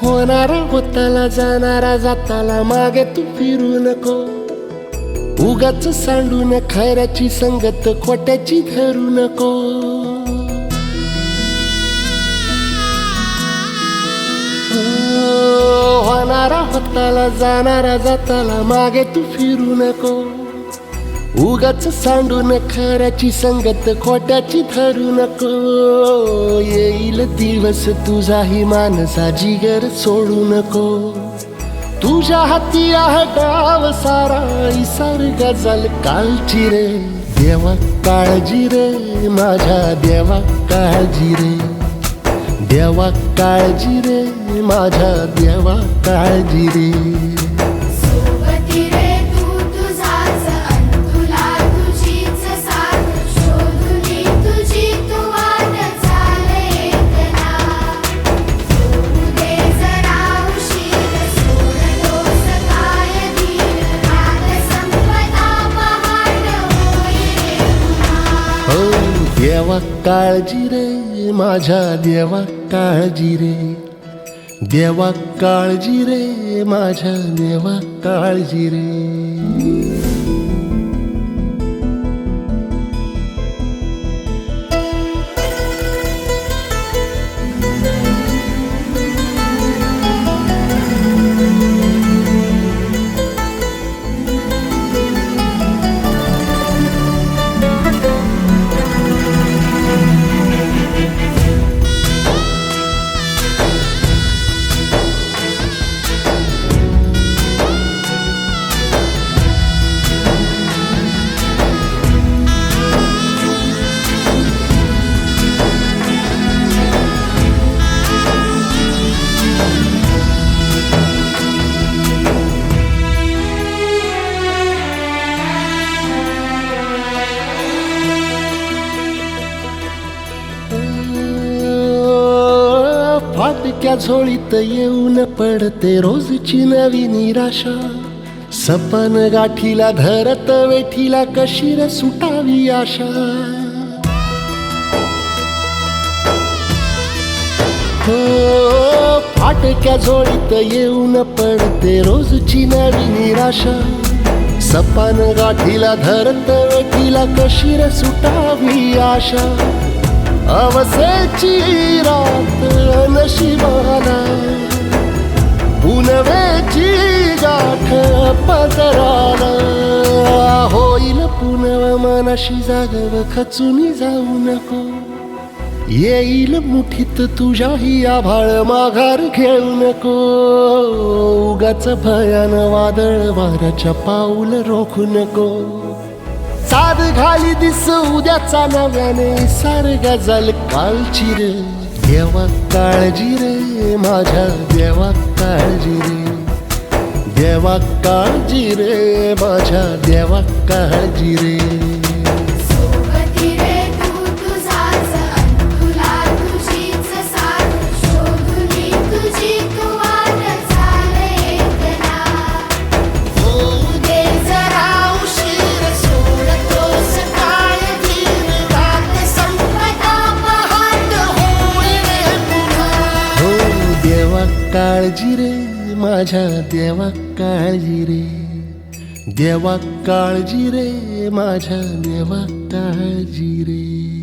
होणारा होताला जाणारा जाताला मागे तू फिरू नको. उगाच सांडून खैराची संगत खोट्याची धरू नको. होणारा होताला जाणारा जाताला मागे तू फिरू नको. उगाच सांडून खऱ्याची संगत खोट्याची धरू नको. येईल दिवस तुझाही मानसा जिगर सोडू नको. तुझ्या हाती आहे डाव सारा इसार गजल कालची रे. देवा काळजी रे माझ्या देवा काळजी रे. देवा काळजी रे माझ्या देवा काळजी रे. देवा काळजी रे माझ्या देवा काळजी रे. देवा काळजी रे माझ्या देवा काळजी रे. फाटक्या झोळीत येऊन पडते रोजची नवी निराशा. सपन गाठीला धरत वेठीला कशी रे सुटावी आशा. हो फाटक्या झोळीत येऊन पडते रोजची नवी निराशा. सपन गाठीला धरत वेठीला कशी रे सुटावी आशा. अवसेची रात नशिबाला पुनवेची गाठ पदराला. होईल पुनव मनाशी जागव खचून जाऊ नको. येईल मुठीत तुझ्याही आभाळ माघार घेऊ नको. उगाच भयान वादळ वाऱ्याच्या पाऊल रोखू नको. साध घाली दिस उद्याचा नव्याने सार गजल कालची रे. देवा काळजी रे माझ्या देवा काळजी रे. देवा काळजी रे माझ्या देवा काळजी रे. काळजी रे माझ्या देवा काळजी रे. देवा काळजी रे माझ्या देवा काळजी रे.